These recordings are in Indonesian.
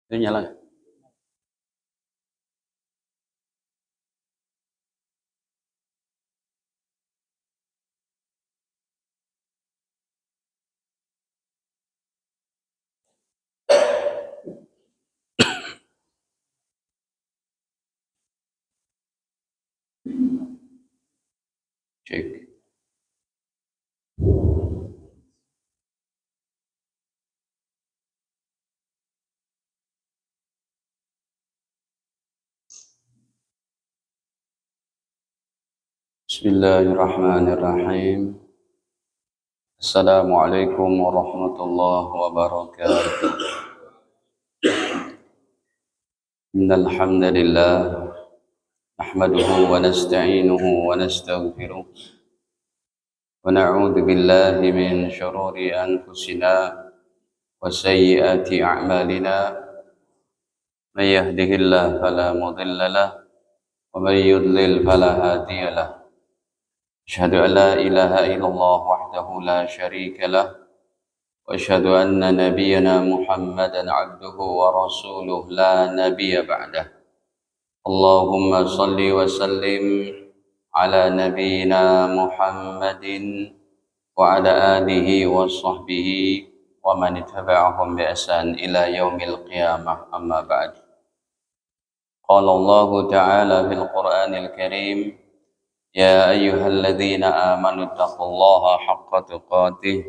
Itu nyala. Cek. Bismillahirrahmanirrahim. Assalamualaikum warahmatullahi wabarakatuh. Innal hamdalillah nahmaduhu wa nasta'inuhu wa nastaghfiruh wa na'udzu billahi min shururi anfusina wa sayyiati a'malina. May yahdihillahu fala mudilla lahu wa may yudlil fala hadiya lahu. Asyhadu an la ilaha illallah wahdahu la syarika lahu wa asyhadu anna nabiyyana Muhammadan 'abduhu wa rasuluh la nabiyya ba'dah. Allahumma salli wa sallim ala nabiyyina Muhammadin wa ala alihi wa sahbihi wa man ittaba'ahum bi ihsan ila yaumil qiyamah, amma ba'd. Qala Allah ta'ala fil Qur'anil Karim, ya ayyuhalladzina amanu taqullaha haqqa tuqatih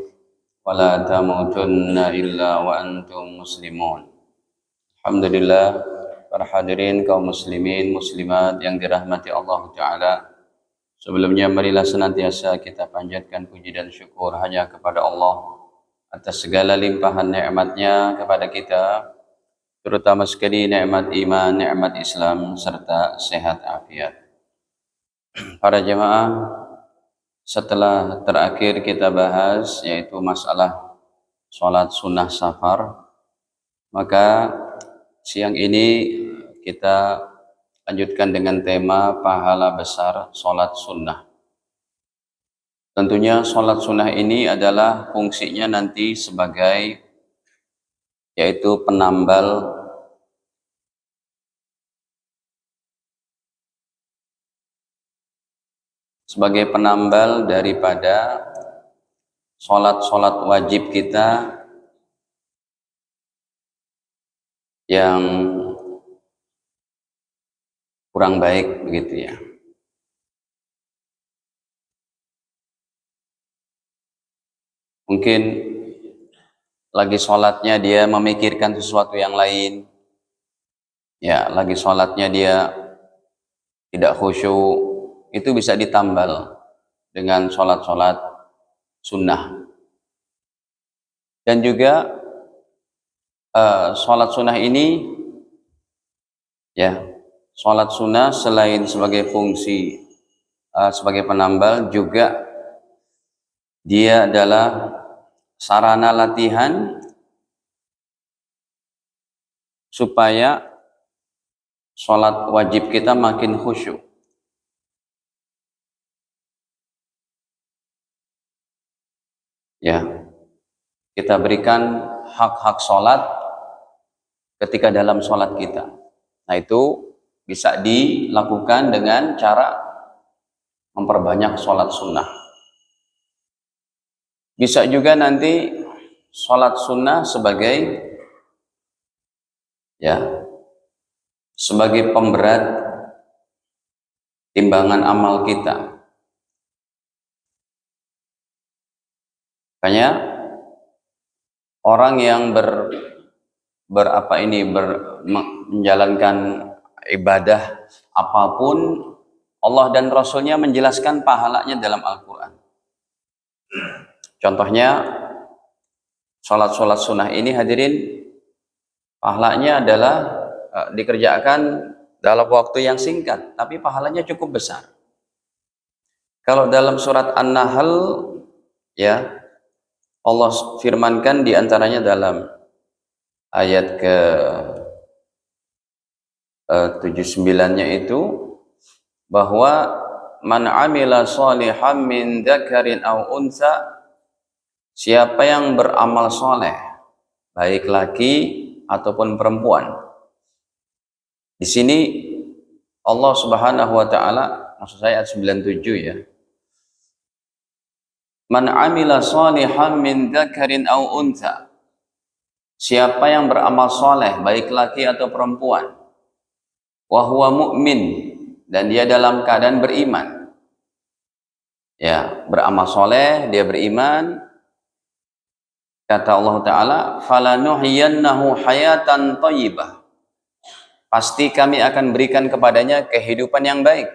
wa la tamutunna illa wa antum muslimun. Alhamdulillah, para hadirin kaum muslimin muslimat yang dirahmati Allah Ta'ala. Sebelumnya marilah senantiasa kita panjatkan puji dan syukur hanya kepada Allah atas segala limpahan nikmatnya kepada kita, terutama sekali nikmat iman, nikmat Islam, serta sehat afiat. Para jemaah, setelah terakhir kita bahas yaitu masalah sholat sunnah safar, maka siang ini kita lanjutkan dengan tema pahala besar sholat sunnah. Tentunya sholat sunnah ini adalah fungsinya nanti sebagai yaitu penambal daripada sholat-sholat wajib kita yang kurang baik, begitu ya. Mungkin lagi sholatnya dia memikirkan sesuatu yang lain, ya, lagi sholatnya dia tidak khusyuk, itu bisa ditambal dengan sholat-sholat sunnah. Dan juga sholat sunnah ini, ya, sholat sunnah selain sebagai fungsi sebagai penambal, juga dia adalah sarana latihan supaya sholat wajib kita makin khusyuk. Ya, kita berikan hak-hak sholat ketika dalam sholat kita. Nah, itu bisa dilakukan dengan cara memperbanyak sholat sunnah. Bisa juga nanti sholat sunnah sebagai pemberat timbangan amal kita. Makanya orang yang menjalankan ibadah apapun, Allah dan Rasulnya menjelaskan pahalanya dalam Al-Quran. Contohnya sholat-sholat sunnah ini, hadirin, pahalanya adalah dikerjakan dalam waktu yang singkat, tapi pahalanya cukup besar. Kalau dalam surat An-Nahl, ya, Allah firmankan diantaranya dalam ayat ke 79-nya itu, bahwa man amila sholihan min dzakarin aw unsa, siapa yang beramal soleh baik laki ataupun perempuan. Di sini Allah Subhanahu wa taala, maksud saya ayat 97 ya. Man amila shalihan min dzakarin aw untha. Siapa yang beramal soleh, baik laki atau perempuan, wa huwa mu'min, dan dia dalam keadaan beriman. Ya, beramal soleh, dia beriman. Kata Allah Ta'ala, falanuhyiyannahu hayatan thayyibah. Pasti kami akan berikan kepadanya kehidupan yang baik.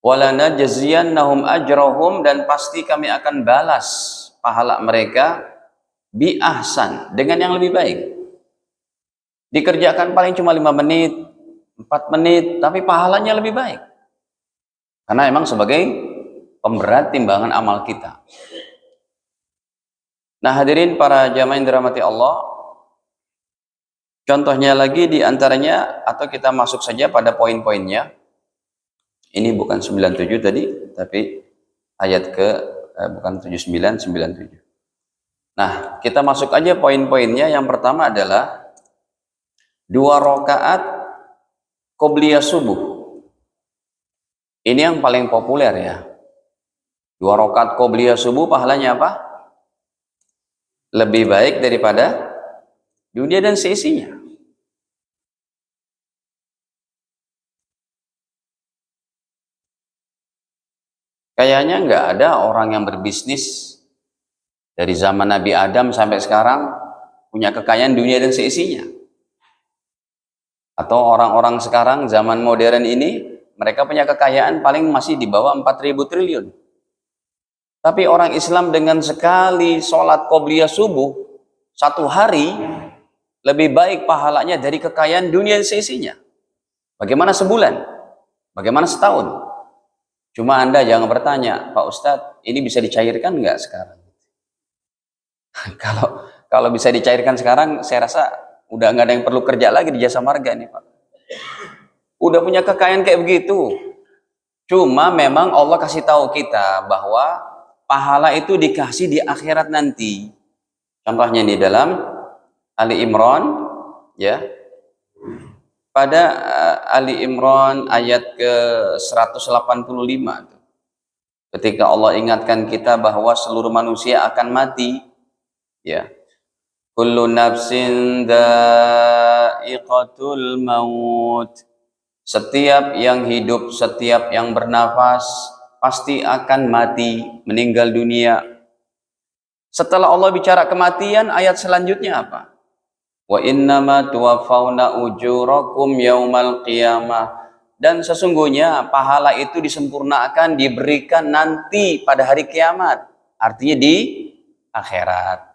Walanajziyannahum ajrahum, dan pasti kami akan balas pahala mereka bi ahsan, dengan yang lebih baik. Dikerjakan paling cuma 5 menit, 4 menit, tapi pahalanya lebih baik. Karena emang sebagai pemberat timbangan amal kita. Nah, hadirin para jamaah yang dirahmati Allah, contohnya lagi diantaranya, atau kita masuk saja pada poin-poinnya. Ini bukan 97 tadi, tapi ayat bukan 79, 97. Nah, kita masuk aja poin-poinnya. Yang pertama adalah 2 rakaat qobliyah subuh. Ini yang paling populer ya. 2 rakaat qobliyah subuh pahalanya apa? Lebih baik daripada dunia dan seisinya. Kayaknya nggak ada orang yang berbisnis dari zaman Nabi Adam sampai sekarang punya kekayaan dunia dan seisinya. Atau orang-orang sekarang zaman modern ini, mereka punya kekayaan paling masih di bawah 4.000 triliun. Tapi orang Islam dengan sekali sholat qobliyah subuh 1 hari lebih baik pahalanya dari kekayaan dunia dan seisinya. Bagaimana sebulan? Bagaimana setahun? Cuma Anda jangan bertanya, Pak Ustadz, ini bisa dicairkan nggak sekarang? Kalau bisa dicairkan sekarang, saya rasa udah nggak ada yang perlu kerja lagi di jasa marga nih Pak. Udah punya kekayaan kayak begitu. Cuma memang Allah kasih tahu kita bahwa pahala itu dikasih di akhirat nanti. Contohnya nih dalam Ali Imran, ya. Pada Ali Imran ayat ke-185, ketika Allah ingatkan kita bahwa seluruh manusia akan mati, ya. Kullu nafsin dha'iqatul maut. Setiap yang hidup, setiap yang bernafas pasti akan mati, meninggal dunia. Setelah Allah bicara kematian, ayat selanjutnya apa? Wa innama tuwaffawna ujurakum yaumal qiyamah. Dan sesungguhnya pahala itu disempurnakan, diberikan nanti pada hari kiamat. Artinya di akhirat.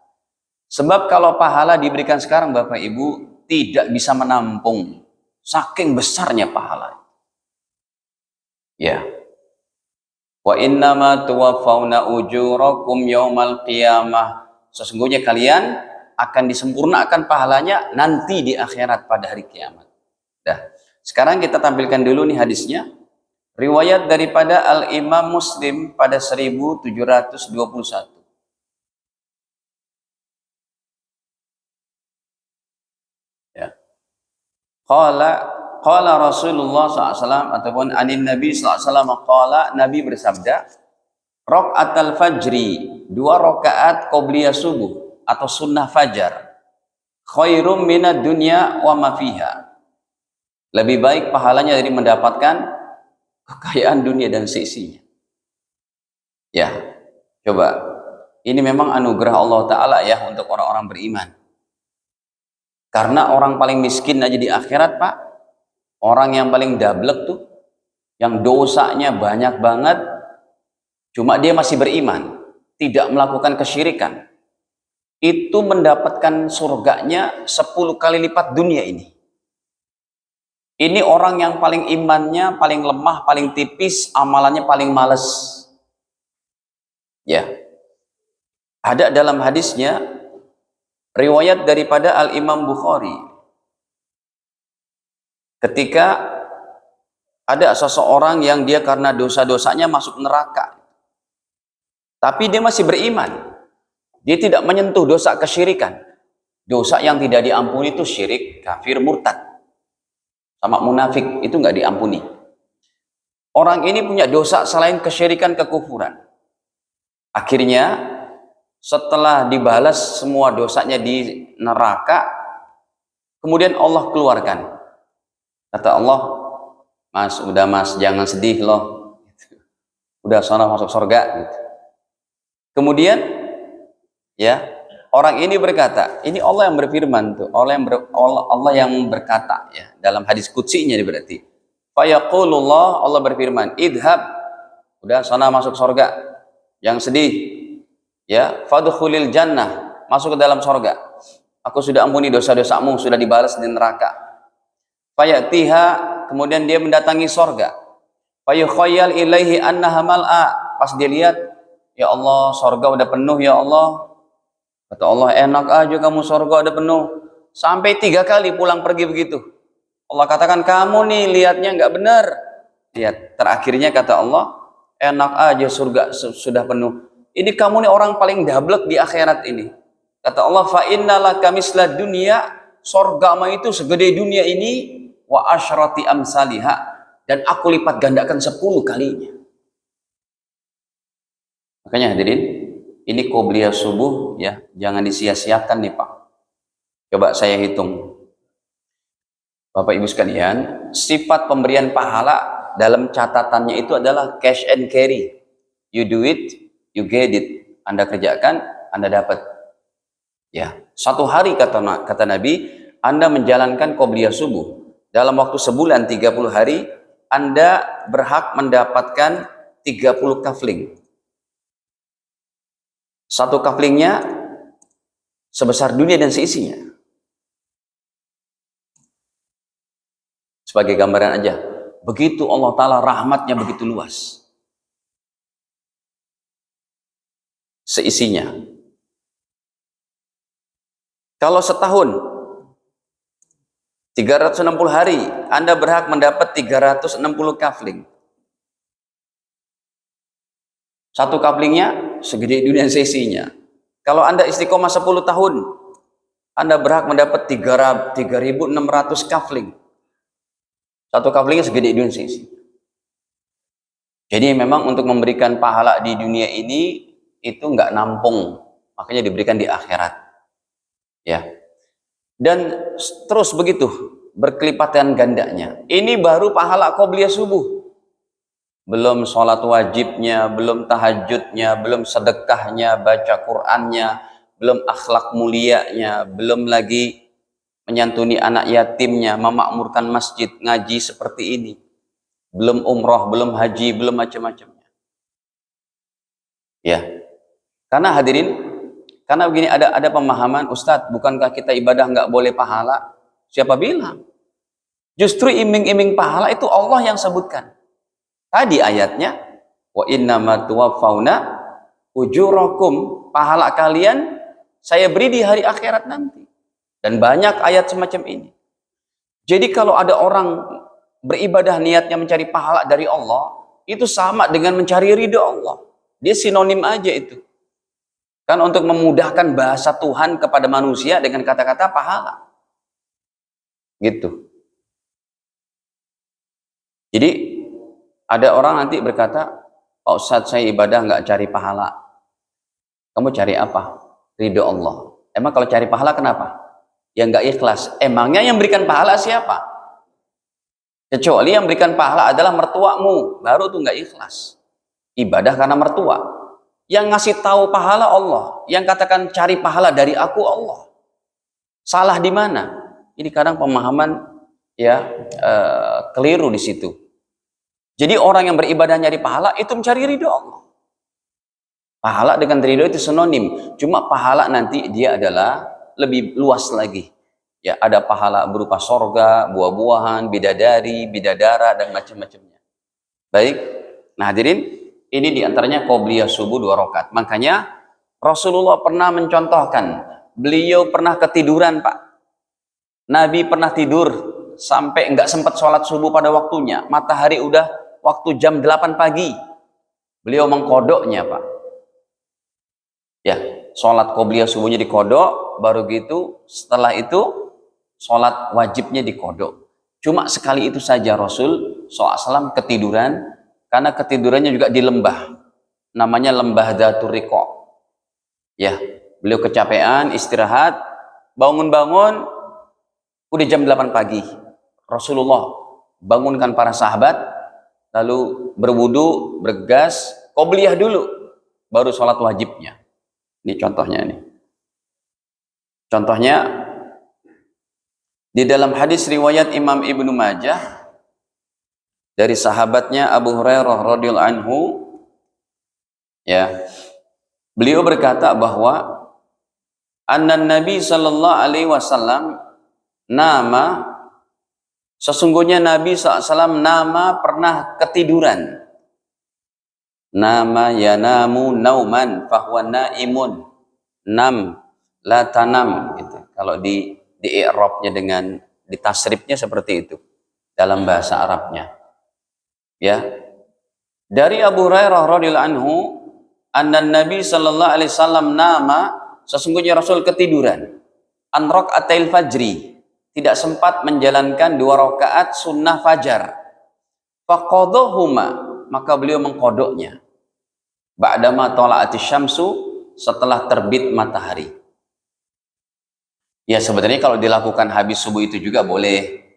Sebab kalau pahala diberikan sekarang Bapak Ibu tidak bisa menampung saking besarnya pahala. Ya. Wa innama tuwaffawna ujurakum yaumal qiyamah. Sesungguhnya kalian akan disempurnakan pahalanya nanti di akhirat pada hari kiamat. Dah. Sekarang kita tampilkan dulu nih hadisnya. Riwayat daripada Al-Imam Muslim pada 1721. Ya. Qala Rasulullah SAW, ataupun anin Nabi SAW, qala, Nabi bersabda, Raq'atal fajri, 2 rakaat qobliyah subuh atau sunnah fajar, khairum minad dunya wa ma fiha. Lebih baik pahalanya dari mendapatkan kekayaan dunia dan seisinya. Ya, coba. Ini memang anugerah Allah Ta'ala ya untuk orang-orang beriman. Karena orang paling miskin aja di akhirat Pak, orang yang paling dablek tuh, yang dosanya banyak banget, cuma dia masih beriman, tidak melakukan kesyirikan, itu mendapatkan surganya 10 kali lipat dunia ini. Ini orang yang paling imannya paling lemah, paling tipis, amalannya paling males. Ya. Ada dalam hadisnya riwayat daripada Al-Imam Bukhari. Ketika ada seseorang yang dia karena dosa-dosanya masuk neraka, tapi dia masih beriman. Dia tidak menyentuh dosa kesyirikan. Dosa yang tidak diampuni itu syirik, kafir, murtad. Sama munafik, itu nggak diampuni. Orang ini punya dosa selain kesyirikan, kekufuran. Akhirnya, setelah dibalas semua dosanya di neraka, kemudian Allah keluarkan. Kata Allah, mas, udah mas, jangan sedih loh. Udah sana masuk surga. Kemudian, ya, orang ini berkata, ini Allah yang berfirman tuh, Allah yang berkata ya dalam hadis qudsinya berarti. Fayaqulullah, Allah berfirman, idhab, udah sana masuk surga, yang sedih, ya, fadkhulil jannah, masuk ke dalam surga. Aku sudah ampuni dosa-dosamu, sudah dibalas di neraka. Fayatiha, kemudian dia mendatangi surga. Fayukhayyal ilaihi annaha mal'a, pas dia lihat, ya Allah, surga udah penuh ya Allah. Kata Allah, enak aja kamu, surga ada penuh. Sampai 3 kali pulang pergi begitu. Allah katakan, kamu nih lihatnya nggak benar. Lihat, terakhirnya kata Allah, enak aja surga sudah penuh. Ini kamu nih orang paling dablek di akhirat ini. Kata Allah, fa innalaka misla dunya, surga mah itu segede dunia ini, wa asyrati amsaliha, dan aku lipat gandakan 10 kalinya. Makanya hadirin, ini qobliyah subuh ya, jangan disia-siakan nih Pak. Coba saya hitung. Bapak Ibu sekalian, sifat pemberian pahala dalam catatannya itu adalah cash and carry. You do it, you get it. Anda kerjakan, Anda dapat. Ya, 1 hari kata Nabi, Anda menjalankan qobliyah subuh dalam waktu sebulan 30 hari, Anda berhak mendapatkan 30 kafling. 1 kaflingnya sebesar dunia dan seisinya. Sebagai gambaran aja, begitu Allah Ta'ala rahmatnya begitu luas. Seisinya. Kalau setahun 360 hari, Anda berhak mendapat 360 kafling. 1 kaflingnya segede dunia seisinya. Kalau Anda istiqomah 10 tahun, Anda berhak mendapat 3.600 kafling. 1 kaflingnya segede dunia seisi. Jadi memang untuk memberikan pahala di dunia ini itu nggak nampung, makanya diberikan di akhirat. Ya. Dan terus begitu berkelipatan gandanya. Ini baru pahala qobliyah subuh. Belum sholat wajibnya, belum tahajudnya, belum sedekahnya, baca Qur'annya, belum akhlak mulianya, belum lagi menyantuni anak yatimnya, memakmurkan masjid, ngaji seperti ini. Belum umroh, belum haji, belum macam-macamnya. Ya. Karena hadirin, karena begini ada pemahaman, Ustadz, bukankah kita ibadah nggak boleh pahala? Siapa bilang? Justru iming-iming pahala itu Allah yang sebutkan. Tadi ayatnya, wa innama tuwaffawna ujurakum, pahala kalian saya beri di hari akhirat nanti. Dan banyak ayat semacam ini. Jadi kalau ada orang beribadah niatnya mencari pahala dari Allah, itu sama dengan mencari ridho Allah. Dia sinonim aja itu. Kan untuk memudahkan bahasa Tuhan kepada manusia dengan kata-kata pahala. Gitu. Jadi ada orang nanti berkata, Pak Ustadz, saya ibadah nggak cari pahala. Kamu cari apa? Ridho Allah. Emang kalau cari pahala kenapa? Ya nggak ikhlas. Emangnya yang berikan pahala siapa? Kecuali yang berikan pahala adalah mertuamu, baru tuh nggak ikhlas. Ibadah karena mertua. Yang ngasih tahu pahala Allah, yang katakan cari pahala dari aku Allah. Salah di mana? Ini kadang pemahaman ya keliru di situ. Jadi orang yang beribadah nyari pahala itu mencari ridho Allah. Pahala dengan ridho itu sinonim. Cuma pahala nanti dia adalah lebih luas lagi. Ya, ada pahala berupa sorga, buah-buahan, bidadari, bidadara, dan macam-macamnya. Baik. Nah hadirin, ini diantaranya qobliyah subuh 2 rakaat. Makanya Rasulullah pernah mencontohkan, beliau pernah ketiduran Pak. Nabi pernah tidur sampai nggak sempat sholat subuh pada waktunya. Matahari udah waktu jam 8 pagi. Beliau mengkodoknya Pak. Ya, sholat qobliyah subuhnya dikodok, baru gitu setelah itu sholat wajibnya dikodok. Cuma sekali itu saja Rasul SAW ketiduran, karena ketidurannya juga di lembah, namanya lembah Dzatur Riqa. Ya, beliau kecapean, istirahat, bangun-bangun, udah jam 8 pagi. Rasulullah bangunkan para sahabat, lalu berwudu, bergas, qobliyah dulu, baru sholat wajibnya. Ini contohnya nih. Contohnya di dalam hadis riwayat Imam Ibnu Majah dari sahabatnya Abu Hurairah radhiyallahu anhu, ya, beliau berkata bahwa annan Nabi sallallahu alaihi wasallam nama, sesungguhnya Nabi SAW nama pernah ketiduran. Nama yanamu nauman fahuwa naimun. Nam la tanam gitu. Kalau di i'rabnya dengan di tasrifnya seperti itu dalam bahasa Arabnya. Ya. Dari Abu Hurairah radhiyallahu anhu, annan Nabi sallallahu alaihi wasallam nama, sesungguhnya Rasul ketiduran. An raqatil fajri, tidak sempat menjalankan 2 rakaat sunnah fajar. Faqadahuma, maka beliau mengkodoknya. Ba'dama tala'atis syamsu, setelah terbit matahari. Ya, sebenarnya kalau dilakukan habis subuh itu juga boleh.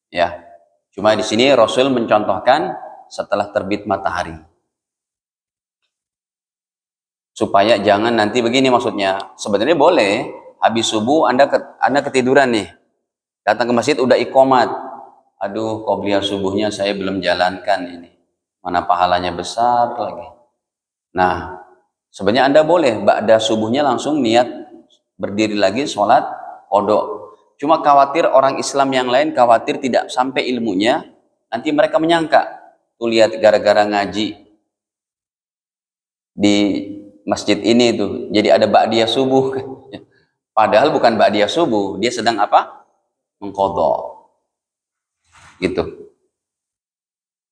Ya. Cuma di sini Rasul mencontohkan setelah terbit matahari. Supaya jangan nanti begini maksudnya. Sebenarnya boleh habis subuh Anda ketiduran nih. Datang ke masjid udah iqomat. Aduh, qobliyah subuhnya saya belum jalankan ini. Mana pahalanya besar lagi. Nah, sebenarnya Anda boleh ba'da subuhnya langsung niat berdiri lagi sholat qodok. Cuma khawatir orang Islam yang lain khawatir tidak sampai ilmunya, nanti mereka menyangka, tuh lihat gara-gara ngaji di masjid ini tuh jadi ada ba'diyah subuh. Padahal bukan ba'diyah subuh, dia sedang apa? Mengqodok. Gitu.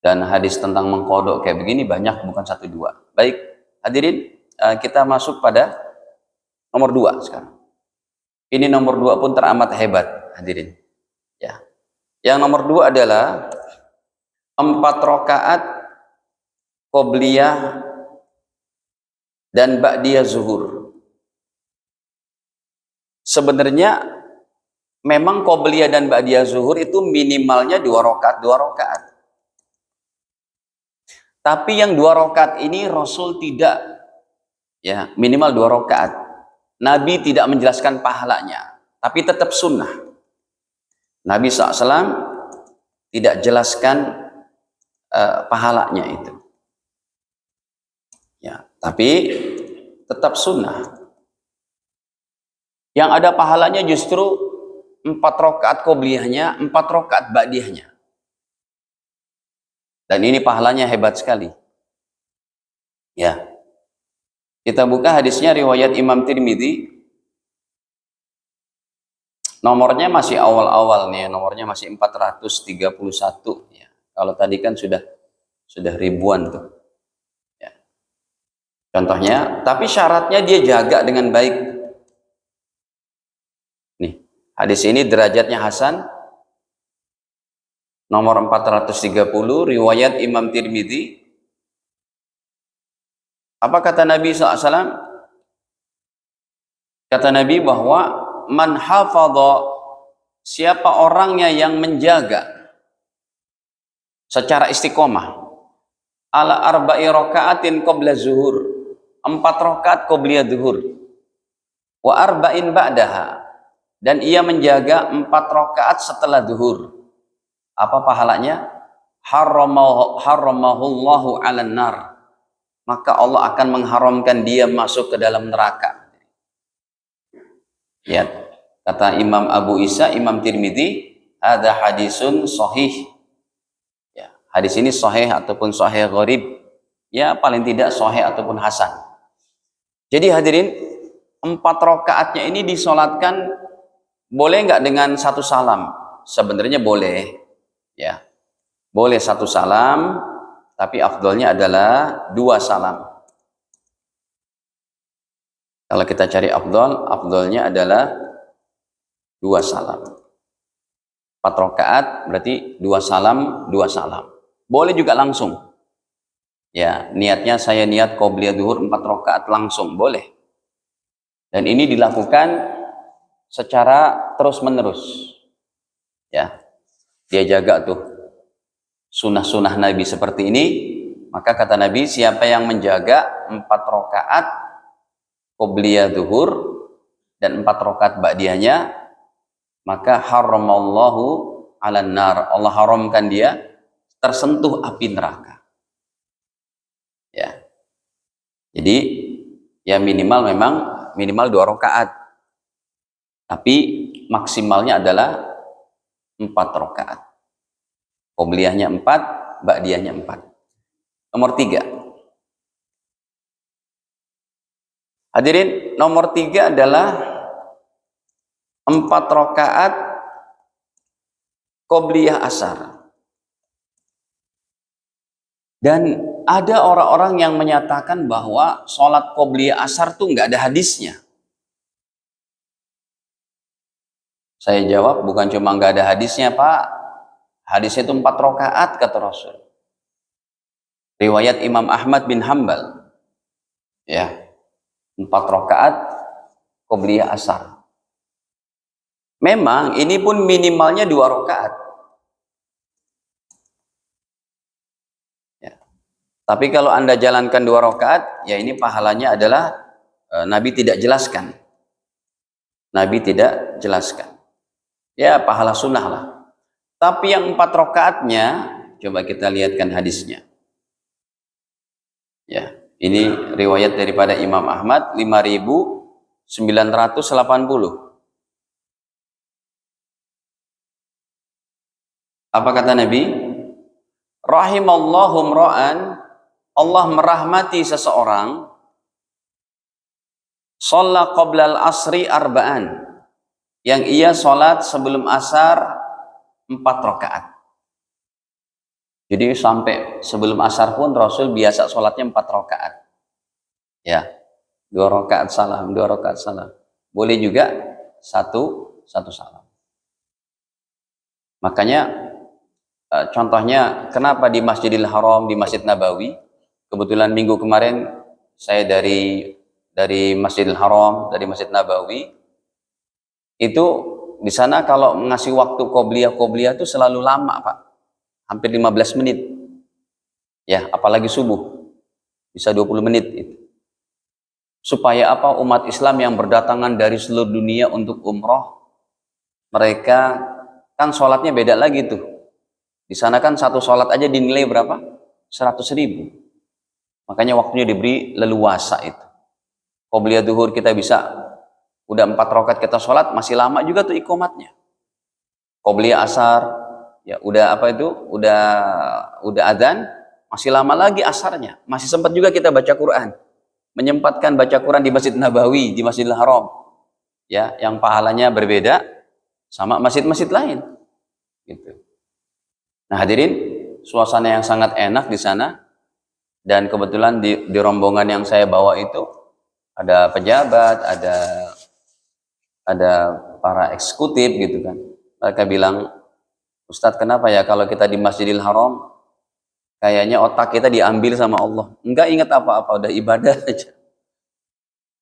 Dan hadis tentang mengqodok kayak begini banyak, bukan 1 2. Baik, hadirin, kita masuk pada nomor 2 sekarang. Ini nomor 2 pun teramat hebat, hadirin. Ya. Yang nomor 2 adalah 4 rakaat qobliyah dan ba'diyah zuhur. Sebenarnya memang qobliyah dan ba'diyah zuhur itu minimalnya 2 rakaat. Tapi yang 2 rakaat ini Rasul tidak, ya, minimal 2 rakaat. Nabi tidak menjelaskan pahalanya, tapi tetap sunnah. Nabi SAW tidak jelaskan pahalanya itu. Ya, tapi tetap sunnah. Yang ada pahalanya justru 4 rakaat qobliyahnya, 4 rakaat ba'diyahnya. Dan ini pahalanya hebat sekali. Ya. Kita buka hadisnya riwayat Imam Tirmidzi. Nomornya masih awal-awal nih, nomornya masih 431 ya. Kalau tadi kan sudah ribuan tuh. Ya. Contohnya, tapi syaratnya dia jaga dengan baik. Nih, hadis ini derajatnya hasan. Nomor 430 riwayat Imam Tirmidzi. Apa kata Nabi SAW? Kata Nabi bahwa man hafadha, siapa orangnya yang menjaga secara istiqomah ala arba'i raka'atin qabla zuhur, 4 rakaat qobliyah zuhur, wa arba'in ba'daha, dan ia menjaga 4 rakaat setelah zuhur. Apa pahalanya? Haramahullahu 'alan nar, maka Allah akan mengharamkan dia masuk ke dalam neraka. Ya, kata Imam Abu Isa, Imam Tirmidzi, ada hadisun sahih. Ya, hadis ini sahih ataupun sahih gharib. Ya, paling tidak sahih ataupun hasan. Jadi hadirin, 4 rakaatnya ini disolatkan boleh nggak dengan 1 salam? Sebenarnya boleh. Ya, boleh 1 salam, tapi afdolnya adalah 2 salam. Kalau kita cari afdolnya adalah 2 salam. 4 rakaat berarti 2 salam, 2 salam. Boleh juga langsung. Ya, niatnya saya niat qobliyah zuhur 4 rakaat langsung, boleh. Dan ini dilakukan secara terus-menerus. Ya. Dia jaga tuh sunnah-sunnah Nabi seperti ini. Maka kata Nabi, siapa yang menjaga 4 rakaat qobliyah zuhur dan 4 rakaat ba'diyahnya, maka haramallahu 'alan nar. Allah haramkan dia tersentuh api neraka. Ya. Jadi ya minimal 2 rakaat. Tapi maksimalnya adalah 4 rakaat. Qobliyahnya 4, ba'diyahnya 4. Nomor 3. Hadirin, nomor 3 adalah 4 rakaat qobliyah asar. Dan ada orang-orang yang menyatakan bahwa sholat qobliyah asar tuh nggak ada hadisnya. Saya jawab, bukan cuma nggak ada hadisnya, Pak. Hadisnya itu 4 rakaat kata Rasul. Riwayat Imam Ahmad bin Hanbal. Ya, 4 rakaat qobliyah asar. Memang ini pun minimalnya 2 rakaat. Ya. Tapi kalau Anda jalankan 2 rakaat, ya ini pahalanya adalah Nabi tidak jelaskan. Nabi tidak jelaskan. Ya, pahala sunnah lah. Tapi yang 4 rakaatnya, coba kita lihatkan hadisnya. Ya, ini riwayat daripada Imam Ahmad 5.980. Apa kata Nabi? Rahimallahu mra'an, Allah merahmati seseorang, shalla qoblal asri arba'an, yang ia sholat sebelum asar 4 rakaat. Jadi sampai sebelum asar pun Rasul biasa sholatnya 4 rakaat. Ya, 2 rakaat salam, 2 rakaat salam. Boleh juga satu salam. Makanya contohnya kenapa di Masjidil Haram, di Masjid Nabawi, kebetulan minggu kemarin saya dari Masjidil Haram, dari Masjid Nabawi, itu di sana kalau ngasih waktu qobliyah itu selalu lama, Pak. Hampir 15 menit. Ya, apalagi subuh. Bisa 20 menit itu. Supaya apa? Umat Islam yang berdatangan dari seluruh dunia untuk umroh, mereka kan sholatnya beda lagi tuh. Di sana kan satu sholat aja dinilai berapa? 100.000. Makanya waktunya diberi leluasa itu. Qobliyah zuhur kita bisa udah 4 rakaat kita sholat, masih lama juga tuh iqomatnya. Qobliyah asar, ya udah apa itu? Udah adzan, masih lama lagi asarnya. Masih sempat juga kita baca Quran. Menyempatkan baca Quran di Masjid Nabawi, di Masjidil Haram. Ya, yang pahalanya berbeda sama masjid-masjid lain. Gitu. Nah, hadirin, suasana yang sangat enak di sana. Dan kebetulan di rombongan yang saya bawa itu ada pejabat, ada para eksekutif gitu kan. Mereka bilang, Ustadz, kenapa ya kalau kita di Masjidil Haram kayaknya otak kita diambil sama Allah, enggak ingat apa-apa, udah ibadah aja.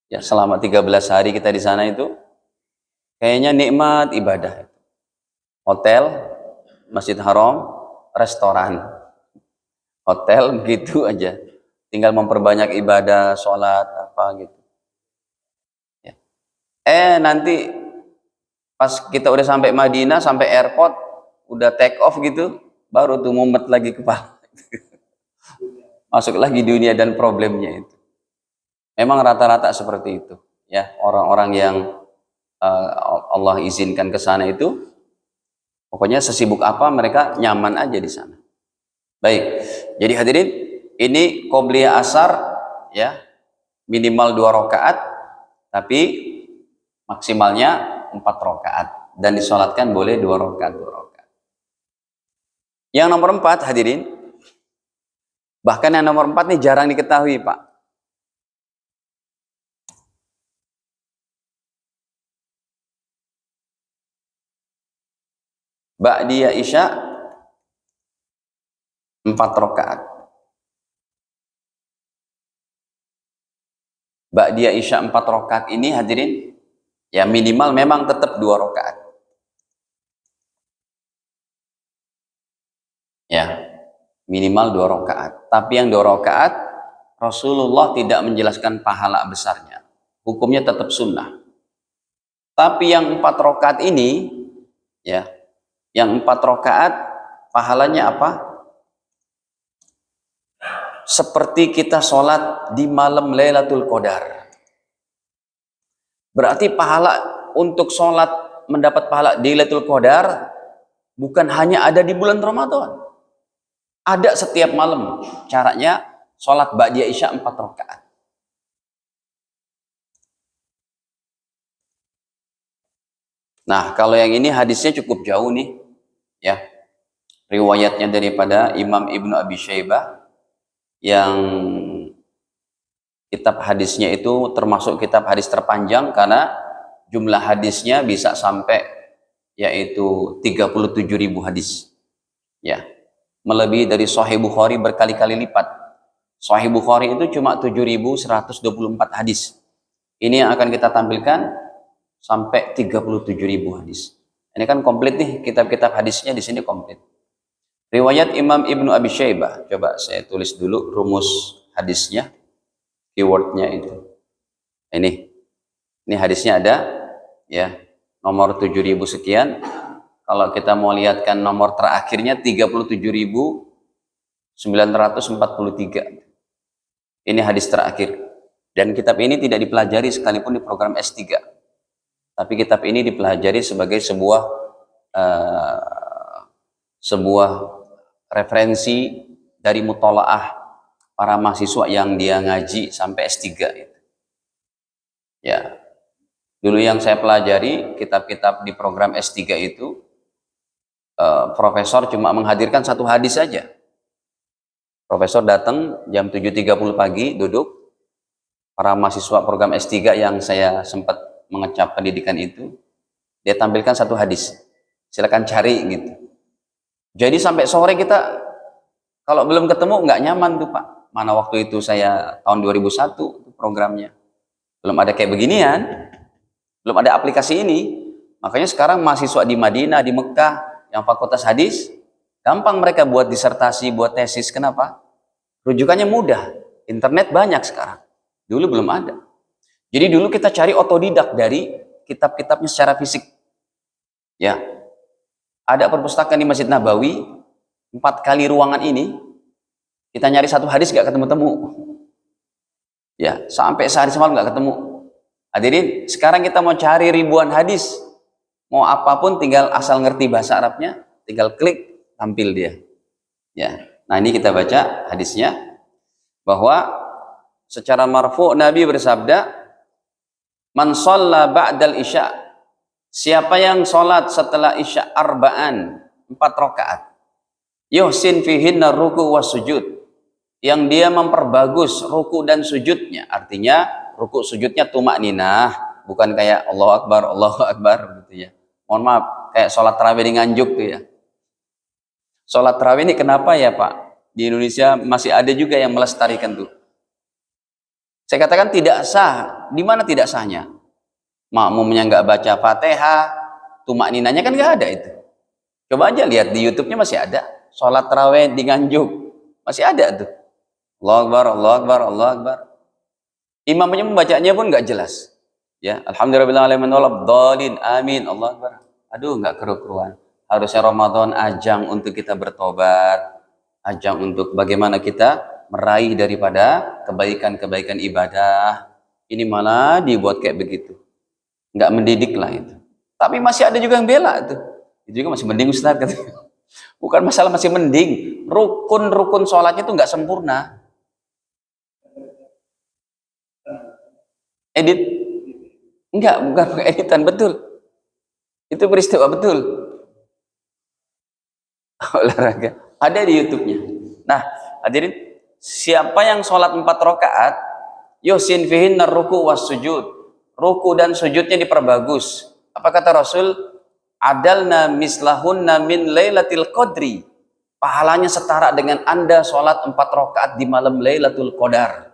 Ya, selama 13 hari kita di sana itu kayaknya nikmat ibadah. Hotel, Masjid Haram, restoran, hotel gitu aja, tinggal memperbanyak ibadah, sholat apa gitu. Ya. Nanti pas kita udah sampai Madinah, sampai airport, udah take off gitu, baru tuh mumet lagi kepala. Masuk lagi dunia dan problemnya itu. Memang rata-rata seperti itu. Ya, orang-orang yang Allah izinkan ke sana itu, pokoknya sesibuk apa mereka nyaman aja di sana. Baik, jadi hadirin, ini qobliyah asar, ya, minimal 2 rakaat, tapi maksimalnya 4 rakaat, dan disolatkan boleh 2 rakaat. Yang nomor 4, hadirin, bahkan yang nomor 4 nih jarang diketahui, Pak. Ba'diyah Isya 4 rakaat. Ba'diyah Isya 4 rakaat ini hadirin, ya minimal memang tetap 2 rakaat. Ya, minimal 2 rakaat. Tapi yang 2 rakaat Rasulullah tidak menjelaskan pahala besarnya. Hukumnya tetap sunnah. Tapi yang 4 rakaat ini, ya, yang 4 rakaat pahalanya apa? Seperti kita sholat di malam Lailatul Qadar. Berarti pahala untuk sholat mendapat pahala di Lailatul Qadar bukan hanya ada di bulan Ramadan. Ada setiap malam. Caranya sholat Ba'diyah Isya 4 rakaat. Nah, kalau yang ini hadisnya cukup jauh nih, ya. Riwayatnya daripada Imam Ibnu Abi Syaibah, yang kitab hadisnya itu termasuk kitab hadis terpanjang karena jumlah hadisnya bisa sampai yaitu 37.000 hadis. Ya. Melebihi dari Sahih Bukhari berkali-kali lipat. Sahih Bukhari itu cuma 7.124 hadis. Ini yang akan kita tampilkan sampai 37.000 hadis. Ini kan komplit nih, kitab-kitab hadisnya di sini komplit. Riwayat Imam Ibnu Abi Syaibah. Coba saya tulis dulu rumus hadisnya, keywordnya itu. Ini hadisnya ada, ya, nomor 7.000 sekian. Kalau kita mau lihatkan nomor terakhirnya 37.943. Ini hadis terakhir. Dan kitab ini tidak dipelajari sekalipun di program S3. Tapi kitab ini dipelajari sebagai sebuah referensi dari mutolaah para mahasiswa yang dia ngaji sampai S3 itu. Ya. Dulu yang saya pelajari kitab-kitab di program S3 itu, profesor cuma menghadirkan 1 hadis saja. Profesor datang jam 7.30 pagi, duduk. Para mahasiswa program S3 yang saya sempat mengecap pendidikan itu, dia tampilkan 1 hadis. Silakan cari gitu. Jadi sampai sore kita kalau belum ketemu nggak nyaman tuh Pak. Mana waktu itu saya tahun 2001 programnya. Belum ada kayak beginian. Belum ada aplikasi ini. Makanya sekarang mahasiswa di Madinah, di Mekah, yang fakultas hadis, gampang mereka buat disertasi, buat tesis. Kenapa? Rujukannya mudah. Internet banyak sekarang. Dulu belum ada. Jadi dulu kita cari otodidak dari kitab-kitabnya secara fisik. Ya. Ada perpustakaan di Masjid Nabawi, 4 kali ruangan ini, kita nyari 1 hadis gak ketemu-temu. Ya, sampai sehari semalam gak ketemu. Hadirin, sekarang kita mau cari ribuan hadis. Mau apapun tinggal asal ngerti bahasa Arabnya, tinggal klik, tampil dia. Ya. Nah, ini kita baca hadisnya bahwa secara marfu Nabi bersabda, "Man shalla ba'dal isya." Siapa yang sholat setelah isya arba'an, 4 rakaat. Yuhsin fihinna ruku was sujud. Yang dia memperbagus ruku dan sujudnya. Artinya ruku sujudnya tumakninah, bukan kayak Allahu Akbar gitu ya. Mohon maaf, kayak sholat tarawih di Nganjuk tuh ya. Sholat tarawih ini kenapa ya Pak? Di Indonesia masih ada juga yang melestarikan tuh. Saya katakan tidak sah. Di mana tidak sahnya? Makmumnya nggak baca Fatihah, tumakninanya kan nggak ada itu. Coba aja lihat di YouTube-nya masih ada. Sholat tarawih di Nganjuk masih ada tuh. Allahu Akbar, Allahu Akbar, Allahu Akbar. Imamnya membacanya pun nggak jelas. Ya, alhamdulillahirabbil alamin, amin, Allahu Akbar. Aduh, nggak keru-keruan. Harusnya Ramadan ajang untuk kita bertobat, ajang untuk bagaimana kita meraih daripada kebaikan-kebaikan ibadah. Ini malah dibuat kayak begitu. Nggak mendidik lah itu. Tapi masih ada juga yang bela itu. Itu juga masih mending Ustaz katanya. Bukan masalah masih mending, rukun-rukun sholatnya itu nggak sempurna. Edit? Enggak, bukan editan, betul. Itu peristiwa betul. Olahraga. Ada di YouTube-nya. Nah, hadirin, siapa yang sholat 4 rakaat, yuhsin fihinna ruku was sujud. Ruku dan sujudnya diperbagus. Apa kata Rasul? adalna mislahunna min lailatul qadri. Pahalanya setara dengan Anda sholat 4 rakaat di malam Lailatul Qadar.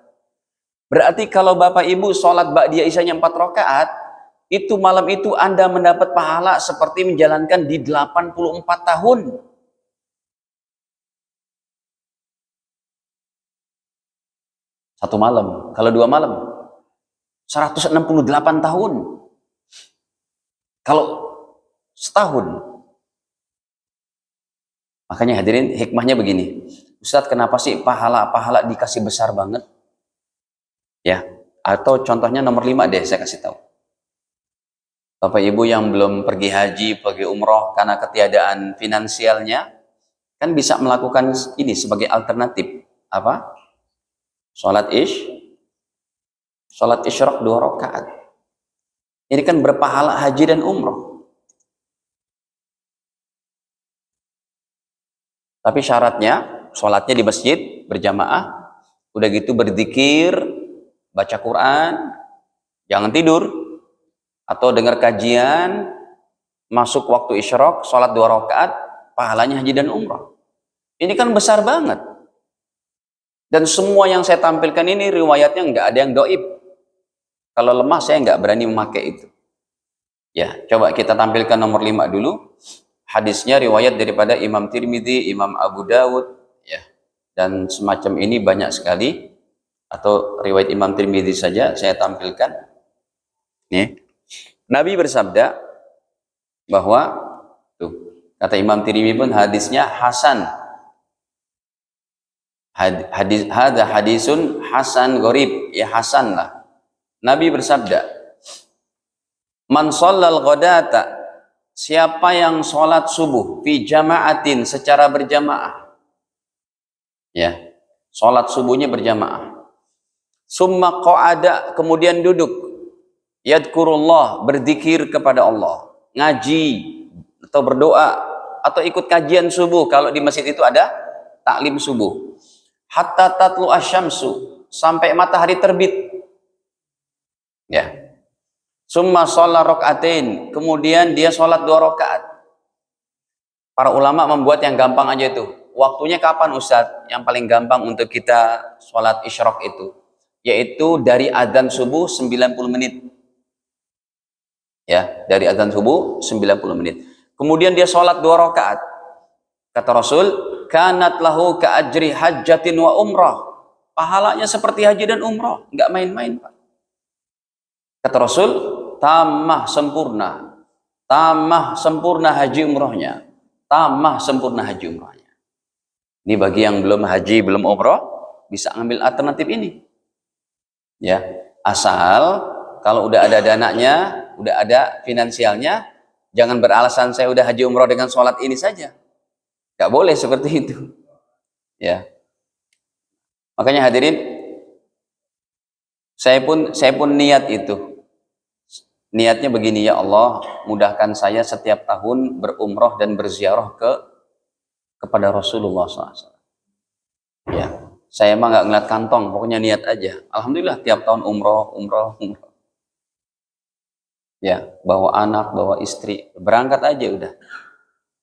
Berarti kalau Bapak Ibu sholat ba'diyah isyanya 4 rakaat, itu malam itu Anda mendapat pahala seperti menjalankan di 84 tahun. Satu malam. Kalau 2 malam, 168 tahun. Kalau setahun. Makanya hadirin, hikmahnya begini. Ustadz, kenapa sih pahala-pahala dikasih besar banget? Ya, atau contohnya nomor 5 deh, saya kasih tahu. Bapak Ibu yang belum pergi haji, pergi umroh karena ketiadaan finansialnya, kan bisa melakukan ini sebagai alternatif. Apa? Sholat isyraq 2 rakaat. Ini kan berpahala haji dan umroh. Tapi syaratnya, sholatnya di masjid, berjamaah, udah gitu berzikir, baca Quran, jangan tidur, atau dengar kajian, masuk waktu isyraq, sholat 2 rakaat, pahalanya haji dan umroh. Ini kan besar banget. Dan semua yang saya tampilkan ini riwayatnya nggak ada yang doib. Kalau lemah saya nggak berani memakai itu. Ya, coba kita tampilkan nomor 5 dulu. Hadisnya riwayat daripada Imam Tirmidzi, Imam Abu Dawud, ya. Dan semacam ini banyak sekali. Atau riwayat Imam Tirmidzi saja saya tampilkan. Nih. Nabi bersabda bahwa tuh, kata Imam Tirmidzi pun hadisnya hasan. Hadisun hasan gharib, ya hasan lah. Nabi bersabda, man shallal ghadata, siapa yang sholat subuh fi jama'atin, secara berjamaah, ya, sholat subuhnya berjamaah, summa qa'ada, kemudian duduk, yadkurullah, berzikir kepada Allah, ngaji atau berdoa atau ikut kajian subuh kalau di masjid itu ada taklim subuh, hatta tatlu asyamsu, sampai matahari terbit, ya. Summa sholat rokaatin, kemudian dia sholat 2 rakaat. Para ulama membuat yang gampang aja itu. Waktunya kapan Ustadz? Yang paling gampang untuk kita sholat isyraq itu, yaitu dari adzan subuh 90 menit. Ya, dari adzan subuh 90 menit. Kemudian dia sholat 2 rakaat. Kata Rasul, kanat lahu ka ajri hajjatin wa umrah. Pahalanya seperti haji dan umrah, nggak main-main, Pak. Kata Rasul, tamah sempurna haji umrohnya, tamah sempurna haji umrohnya. Ini bagi yang belum haji, belum umroh, bisa ambil alternatif ini, ya. Asal kalau udah ada dananya, udah ada finansialnya, jangan beralasan saya udah haji umroh dengan sholat ini saja, nggak boleh seperti itu, ya. Makanya hadirin, saya pun niat itu. Niatnya begini, ya Allah, mudahkan saya setiap tahun berumroh dan berziarah kepada Rasulullah SAW. Ya, saya emang nggak ngeliat kantong, pokoknya niat aja. Alhamdulillah tiap tahun umroh. Ya, bawa anak, bawa istri, berangkat aja udah.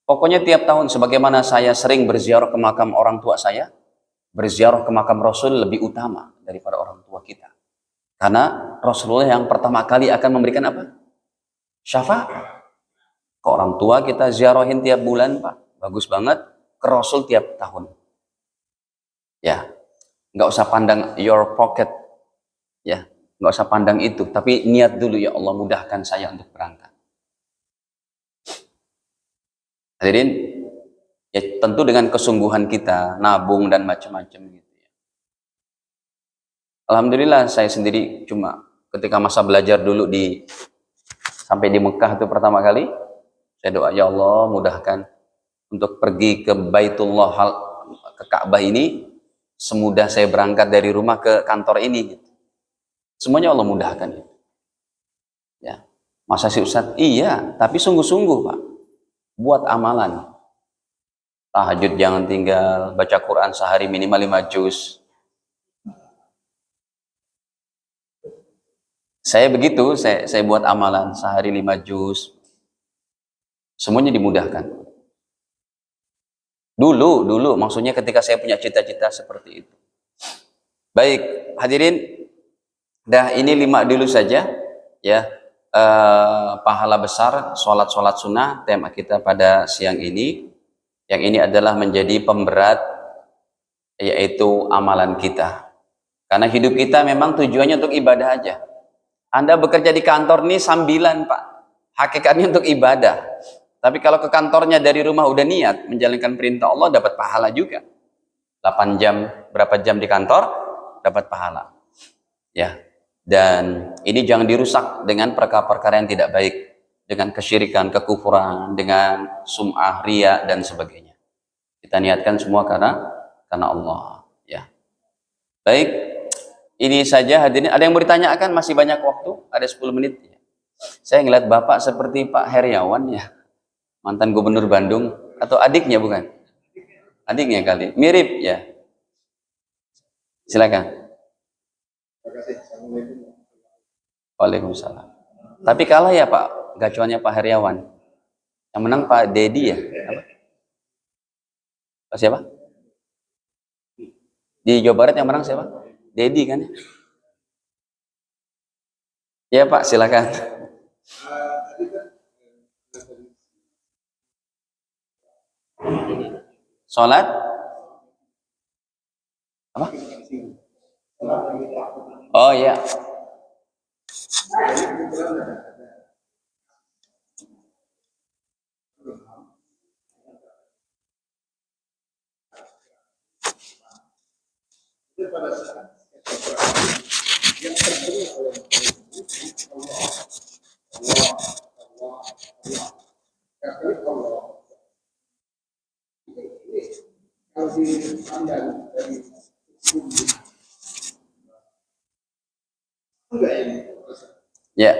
Pokoknya tiap tahun, sebagaimana saya sering berziarah ke makam orang tua saya, berziarah ke makam Rasul lebih utama daripada orang tua kita. Karena Rasulullah yang pertama kali akan memberikan apa? Syafaat. Ke orang tua kita ziarahin tiap bulan, Pak. Bagus banget. Ke Rasul tiap tahun. Ya, nggak usah pandang your pocket. Ya, nggak usah pandang itu. Tapi niat dulu, ya Allah, mudahkan saya untuk berangkat. Hadirin, ya tentu dengan kesungguhan kita, nabung dan macam-macam gitu. Alhamdulillah saya sendiri cuma ketika masa belajar dulu sampai di Mekah itu pertama kali, saya doa, ya Allah mudahkan untuk pergi ke Baitullah, ke Ka'bah ini semudah saya berangkat dari rumah ke kantor ini. Semuanya Allah mudahkan. Ya, masa sih Ustadz? Iya, tapi sungguh-sungguh Pak, buat amalan. Tahajud jangan tinggal, baca Quran sehari minimal 5 juz. Saya begitu, saya buat amalan sehari 5 juz. Semuanya dimudahkan. Dulu maksudnya ketika saya punya cita-cita seperti itu. Baik, hadirin, dah ini 5 dulu saja ya. Pahala besar sholat sunnah tema kita pada siang ini. Yang ini adalah menjadi pemberat yaitu amalan kita. Karena hidup kita memang tujuannya untuk ibadah aja. Anda bekerja di kantor nih sambilan, Pak. Hakikatnya untuk ibadah. Tapi kalau ke kantornya dari rumah udah niat menjalankan perintah Allah, dapat pahala juga. 8 jam, berapa jam di kantor, dapat pahala. Ya. Dan ini jangan dirusak dengan perkara-perkara yang tidak baik. Dengan kesyirikan, kekufuran, dengan sum'ah, riya, dan sebagainya. Kita niatkan semua karena Allah. Ya. Baik. Ini saja hadirin. Ada yang mau ditanyakan? Masih banyak waktu. Ada 10 menit. Saya ngeliat Bapak seperti Pak Heriawan ya. Mantan Gubernur Bandung. Atau adiknya bukan? Adiknya kali. Mirip ya. Silakan. Waalaikumsalam. Tapi kalah ya Pak. Gacuannya Pak Heriawan. Yang menang Pak Dedi ya. Apa? Pak siapa? Di Jawa Barat yang menang siapa? Dedi kan? Ya Pak, silakan. Sholat? Apa? Oh ya. Ya.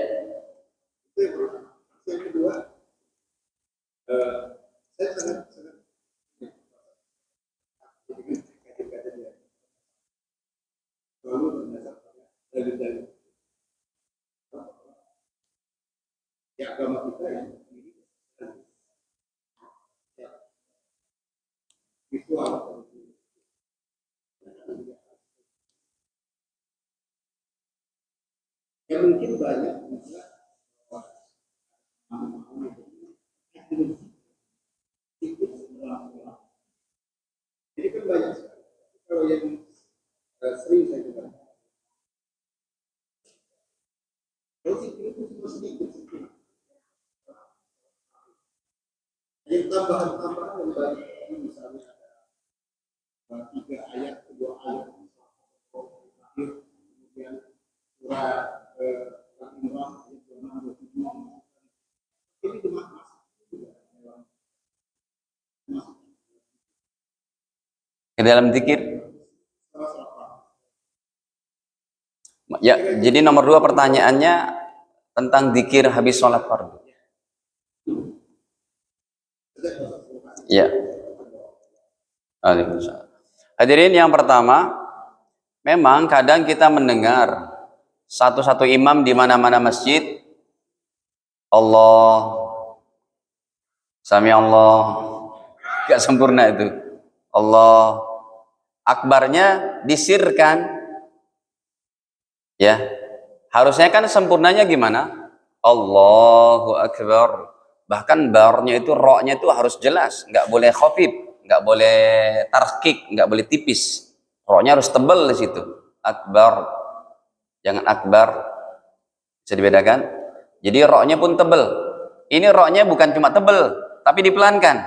Ya mungkin banyak jadi kan banyak kalau yang sering saya dengar kalau itu cuma sedikit yang tambahan yang banyak misalnya ada 3 ayat 2 ayat kemudian surah Al-Imran ayat 26 ini cuma Ke dalam zikir. Ya, jadi nomor 2 pertanyaannya tentang zikir habis sholat fardu. Ya. Waalaikumsalam. Hadirin yang pertama, memang kadang kita mendengar satu-satu imam di mana-mana masjid, Allah, Sami Allah, gak sempurna itu. Allah akbarnya disirkan. Ya. Harusnya kan sempurnanya gimana? Allahu akbar. Bahkan barnya itu, roknya itu harus jelas, nggak boleh khafif, nggak boleh tarkik, nggak boleh tipis. Roknya harus tebal di situ. Akbar, jangan akbar. Bisa dibedakan? Jadi roknya pun tebal. Ini roknya bukan cuma tebal, tapi dipelankan.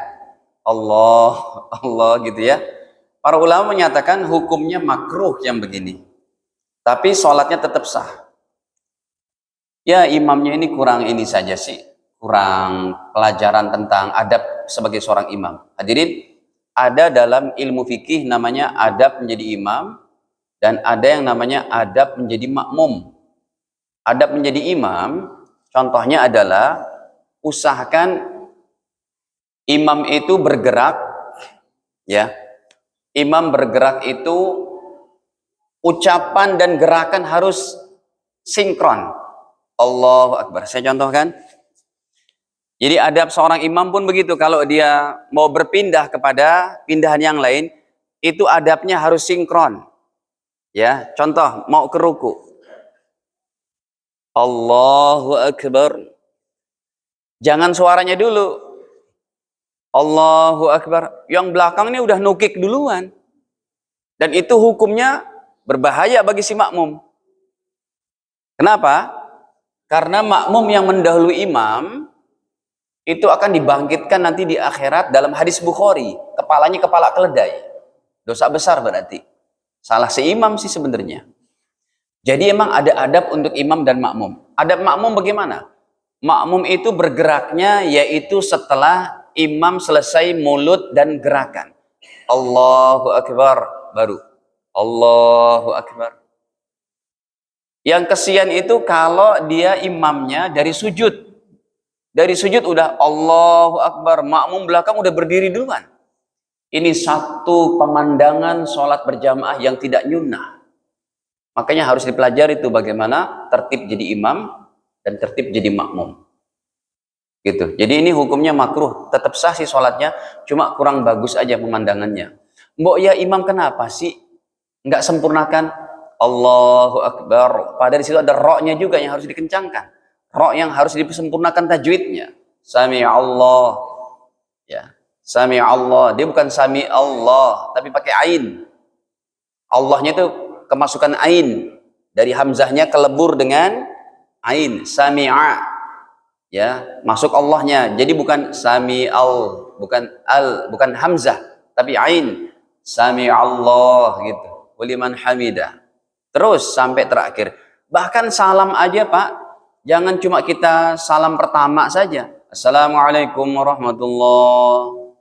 Allah, Allah gitu ya. Para ulama menyatakan hukumnya makruh yang begini. Tapi sholatnya tetap sah. Ya imamnya ini kurang ini saja sih. Kurang pelajaran tentang adab sebagai seorang imam. Hadirin, ada dalam ilmu fikih namanya adab menjadi imam. Dan ada yang namanya adab menjadi makmum. Adab menjadi imam, contohnya adalah usahakan imam itu bergerak, ya. Imam bergerak itu ucapan dan gerakan harus sinkron. Allahu Akbar. Saya contohkan. Jadi adab seorang imam pun begitu. Kalau dia mau berpindah kepada pindahan yang lain, itu adabnya harus sinkron. Ya, contoh mau ke ruku. Allahu Akbar. Jangan suaranya dulu. Allahu Akbar. Yang belakang ini udah nukik duluan. Dan itu hukumnya berbahaya bagi si makmum. Kenapa? Karena makmum yang mendahului imam itu akan dibangkitkan nanti di akhirat dalam hadis Bukhari. Kepalanya kepala keledai. Dosa besar berarti. Salah seimam sih sebenarnya. Jadi emang ada adab untuk imam dan makmum. Adab makmum bagaimana? Makmum itu bergeraknya yaitu setelah imam selesai mulut dan gerakan. Allahu Akbar. Baru. Allahu Akbar. Yang kesian itu kalau dia imamnya dari sujud. Dari sujud udah Allahu Akbar, makmum belakang udah berdiri duluan. Ini satu pemandangan sholat berjamaah yang tidak nyunnah. Makanya harus dipelajari itu bagaimana tertib jadi imam dan tertib jadi makmum. Gitu. Jadi ini hukumnya makruh, tetap sah sih sholatnya, cuma kurang bagus aja pemandangannya. Mbok ya imam kenapa sih nggak sempurnakan Allahu Akbar? Padahal di situ ada ro-nya juga yang harus dikencangkan. Ro yang harus disempurnakan tajwidnya. Sami Allah. Ya. Sami Allah. Dia bukan sami Allah, tapi pakai ain. Allahnya itu kemasukan ain. Dari hamzahnya kelebur dengan ain. Sami'a. Ya, masuk Allahnya. Jadi bukan sami al, bukan hamzah, tapi ain. Sami Allah gitu. Waliman hamidah. Terus sampai terakhir. Bahkan salam aja, Pak. Jangan cuma kita salam pertama saja. Assalamualaikum warahmatullahi.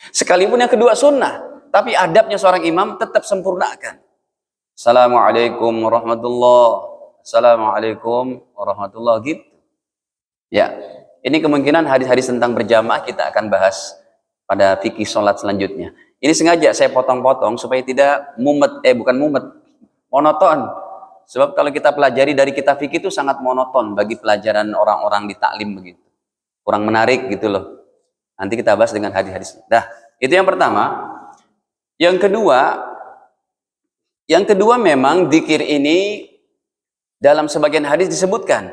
Sekalipun yang kedua sunnah, tapi adabnya seorang imam tetap sempurnakan. Assalamualaikum warahmatullahi. Assalamualaikum warahmatullahi gitu. Ya, ini kemungkinan hadis-hadis tentang berjamaah kita akan bahas pada fikih sholat selanjutnya. Ini sengaja saya potong-potong supaya tidak monoton. Sebab kalau kita pelajari dari kitab fikih itu sangat monoton bagi pelajaran orang-orang di taklim begitu. Kurang menarik gitu loh. Nanti kita bahas dengan hadis-hadisnya. Dah, itu yang pertama. Yang kedua memang dzikir ini dalam sebagian hadis disebutkan.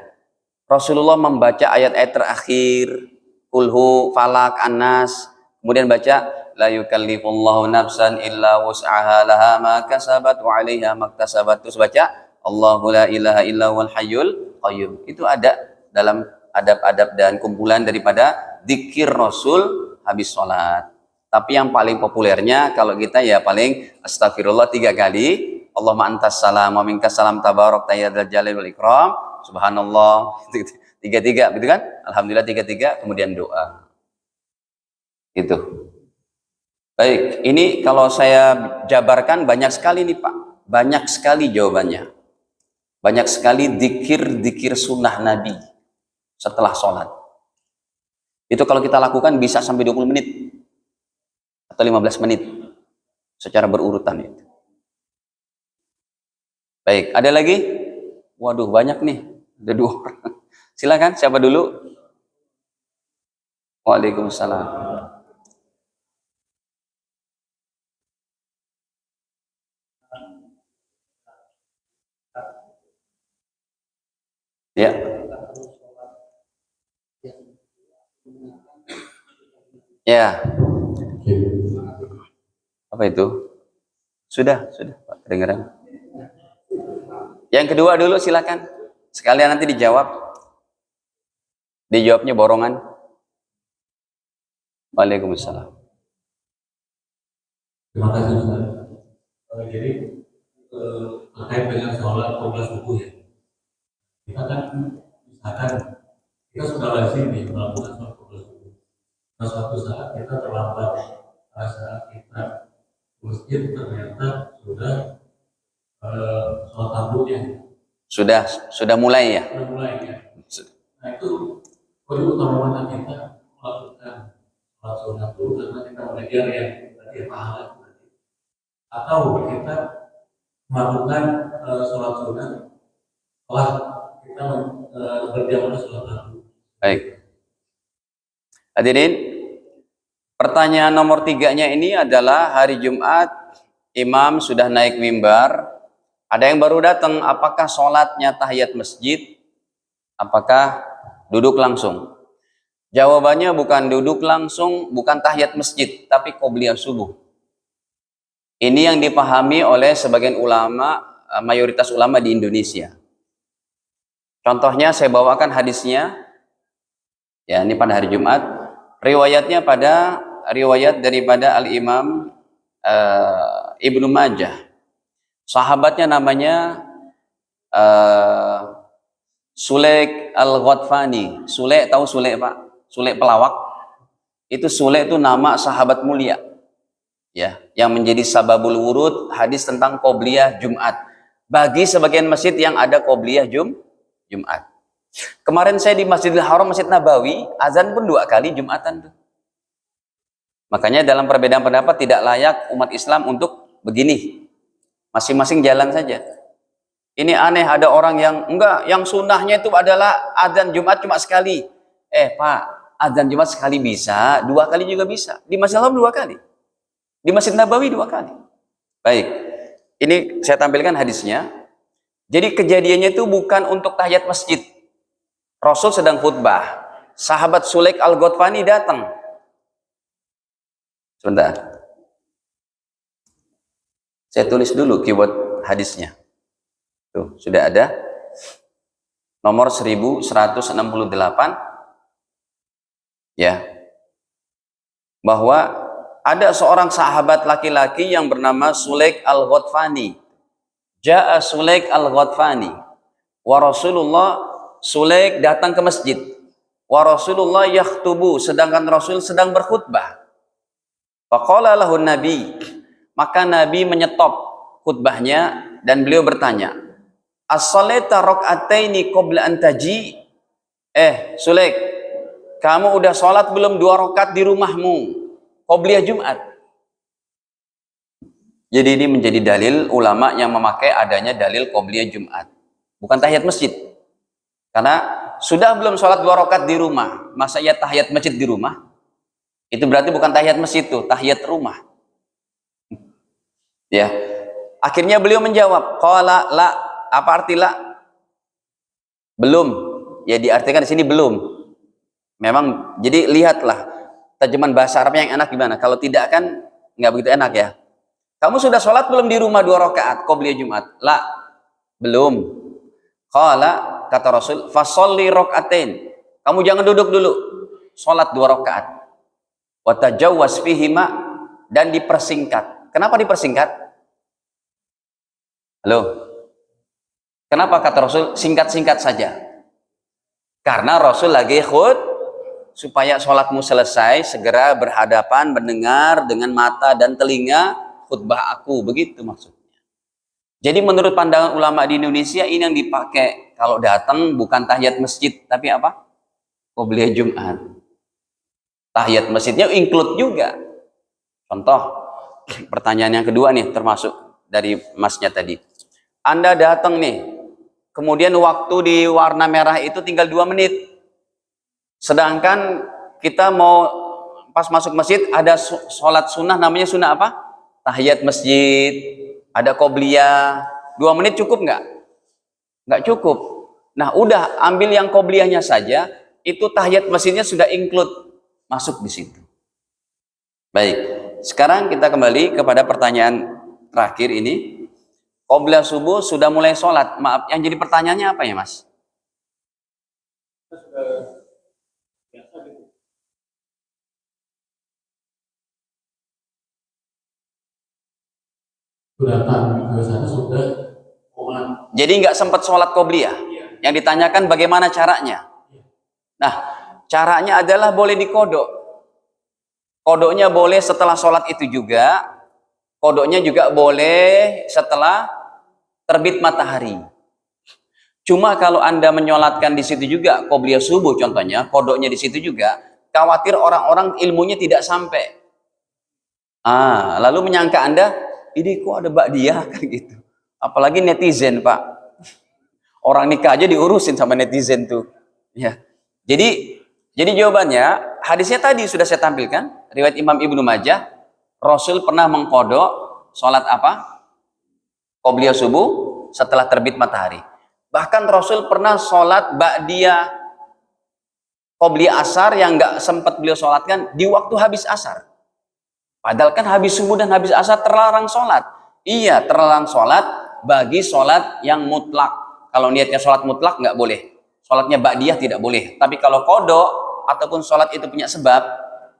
Rasulullah membaca ayat-ayat terakhir, Kulhu, Falak, An-Nas, kemudian baca la yukallifullahu nafsan illa wus'aha laha ma kasabat wa 'alaiha maktasabat. Terus baca Allahu la ilaha illa wal hayyul qayyum. Itu ada dalam adab-adab dan kumpulan daripada zikir Rasul habis sholat. Tapi yang paling populernya kalau kita ya paling astagfirullah 3 kali. Allahumma antas salam wa minkas salam tabarak tayyadal jalil wal ikram. Subhanallah. 3-3 gitu kan? Alhamdulillah 3-3 kemudian doa. Gitu. Baik, ini kalau saya jabarkan banyak sekali nih Pak. Banyak sekali jawabannya. Banyak sekali dzikir sunnah Nabi setelah sholat. Itu kalau kita lakukan bisa sampai 20 menit atau 15 menit secara berurutan itu. Baik, ada lagi? Waduh, banyak nih. Ada 2 orang. Silakan, siapa dulu? Waalaikumsalam. Ya. Ya. Apa itu? Sudah, Pak, kedengaran. Yang kedua dulu silakan. Sekalian nanti dijawab. Dijawabnya borongan. Waalaikumsalam. Terima kasih Ustaz. Jadi terkait dengan sholat 12 subuh ya. Kita kan misalkan kita sudah lazim nih melakukan sholat 12 subuh. Nah, suatu saat kita terlambat. Pada saat kita masjid ternyata sudah sholat tabunya. Sudah mulai ya? Sudah mulai ya. Nah itu perlu utama kita melakukan sholat sunat dulu karena kita mengejar yang tadi pahala. Atau kita melakukan sholat sunat setelah kita berjamaah sholat tabu. Baik. Hadirin, pertanyaan nomor 3-nya ini adalah hari Jumat, imam sudah naik mimbar, ada yang baru datang, apakah sholatnya tahiyat masjid, apakah duduk langsung? Jawabannya bukan duduk langsung, bukan tahiyat masjid, tapi qobliyah subuh. Ini yang dipahami oleh sebagian ulama, mayoritas ulama di Indonesia. Contohnya saya bawakan hadisnya, ya ini pada hari Jumat, riwayatnya pada riwayat daripada Al-Imam Ibnu Majah. Sahabatnya namanya Sulaik Al-Ghatfani. Sulaik, tahu Sulaik Pak? Sulaik pelawak. Itu Sulaik itu nama sahabat mulia. Ya, yang menjadi sababul wurud hadis tentang qobliyah Jumat. Bagi sebagian masjid yang ada qobliyah Jumat. Kemarin saya di Masjidil Haram, Masjid Nabawi, azan pun 2 kali Jumatan tuh. Makanya dalam perbedaan pendapat tidak layak umat Islam untuk begini. Masing-masing jalan saja. Ini aneh, ada orang yang enggak, yang sunnahnya itu adalah azan Jumat cuma sekali. Pak, azan Jumat sekali bisa, 2 kali juga bisa. Di Masjidil Haram 2 kali. Di Masjid Nabawi 2 kali. Baik, ini saya tampilkan hadisnya. Jadi kejadiannya itu bukan untuk tahiyat masjid. Rasul sedang khutbah. Sahabat Sulaik Al-Ghatfani datang. Sebentar. Saya tulis dulu keyword hadisnya. Tuh, sudah ada. Nomor 1168. Ya. Bahwa ada seorang sahabat laki-laki yang bernama Sulaik Al-Ghatfani. Ja'a Sulaik Al-Ghatfani. Wa Rasulullah, Sulaik datang ke masjid. Wa Rasulullah yakhtubu, sedangkan Rasul sedang berkhutbah. Faqala lahu Nabi, maka Nabi menyetop khutbahnya dan beliau bertanya, as-salata raka'ataini qabla an taji? Sulaik, kamu udah sholat belum 2 rakaat di rumahmu? Qobliyah Jumat. Jadi ini menjadi dalil ulama yang memakai adanya dalil qobliyah Jumat, bukan tahiyat masjid. Karena sudah belum sholat 2 rakaat di rumah, masa ia tahiyat masjid di rumah? Itu berarti bukan tahiyat masjid tuh, tahiyat rumah. Ya. Akhirnya beliau menjawab, qala la, apa arti la? Belum. Ya diartikan di sini belum. Memang jadi lihatlah terjemahan bahasa Arabnya yang enak gimana. Kalau tidak kan nggak begitu enak ya. Kamu sudah sholat belum di rumah 2 rakaat qobliyah Jumat? La, belum. Qala, kata Rasul, fasholli rakaatain. Kamu jangan duduk dulu. Sholat 2 rakaat. Wa tajawwaz fihima, dan dipersingkat. Kenapa dipersingkat? Halo. Kenapa kata Rasul singkat-singkat saja? Karena Rasul lagi supaya sholatmu selesai, segera berhadapan, mendengar dengan mata dan telinga khutbah aku, begitu maksudnya. Jadi menurut pandangan ulama di Indonesia, ini yang dipakai kalau datang bukan tahiyat masjid, tapi apa? Qobliyah Jumat. Tahiyat masjidnya include juga. Contoh, pertanyaan yang kedua nih, termasuk dari masnya tadi. Anda datang nih, kemudian waktu di warna merah itu tinggal 2 menit. Sedangkan kita mau pas masuk masjid ada sholat sunnah, namanya sunnah apa? Tahiyat masjid, ada qobliyah. 2 menit cukup nggak? Nggak cukup. Nah udah, ambil yang qobliyahnya saja, itu tahiyat masjidnya sudah include, masuk di situ. Baik, sekarang kita kembali kepada pertanyaan terakhir ini. Qobliyah subuh sudah mulai sholat. Maaf, yang jadi pertanyaannya apa ya Mas? Datang ke sana sudah. Jadi nggak sempat sholat qobliyah. Yang ditanyakan bagaimana caranya. Nah, caranya adalah boleh dikodok. Kodoknya boleh setelah sholat itu juga. Kodoknya juga boleh setelah terbit matahari. Cuma kalau Anda menyolatkan di situ juga qobliyah subuh contohnya, kodoknya di situ juga, khawatir orang-orang ilmunya tidak sampai. Lalu menyangka Anda, ini kok ada ba'diyah kan gitu. Apalagi netizen, Pak. Orang nikah aja diurusin sama netizen tuh. Ya. Jadi Jadi jawabannya, hadisnya tadi sudah saya tampilkan, riwayat Imam Ibnu Majah, Rasul pernah mengqadha sholat apa? Qobliyah subuh setelah terbit matahari. Bahkan Rasul pernah sholat ba'diyah qobliyah asar yang nggak sempat beliau sholatkan di waktu habis asar. Padahal kan habis subuh dan habis asar terlarang sholat. Iya, terlarang sholat bagi sholat yang mutlak. Kalau niatnya sholat mutlak nggak boleh. Sholatnya ba'diyah tidak boleh. Tapi kalau qadha ataupun sholat itu punya sebab,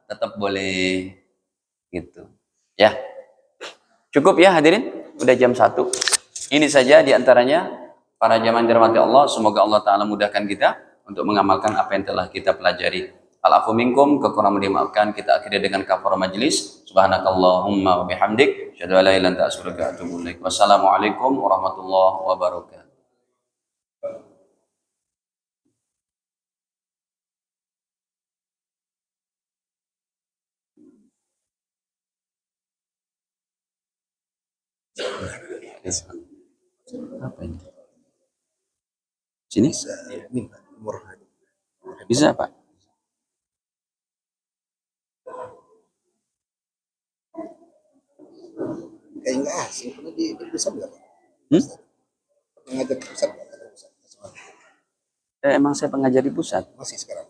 tetap boleh. Gitu. Ya. Cukup ya hadirin? Udah jam 1. Ini saja diantaranya para jamaah dirahmati Allah. Semoga Allah Ta'ala mudahkan kita untuk mengamalkan apa yang telah kita pelajari. Al-afu minkum, kekurangan dimaafkan. Kita akhiri dengan kafarah majlis. Subhanakallahumma wa bihamdik. Asyhadu an la ilaha illa anta astaghfiruka wa atubu ilaik. Wassalamualaikum warahmatullahi wabarakatuh. Apa ini? Sini? Bisa, Pak? Kayak enggak asing, pernah di pusat nggak? Mengajar di pusat nggak? Emang saya pengajar di pusat. Masih sekarang.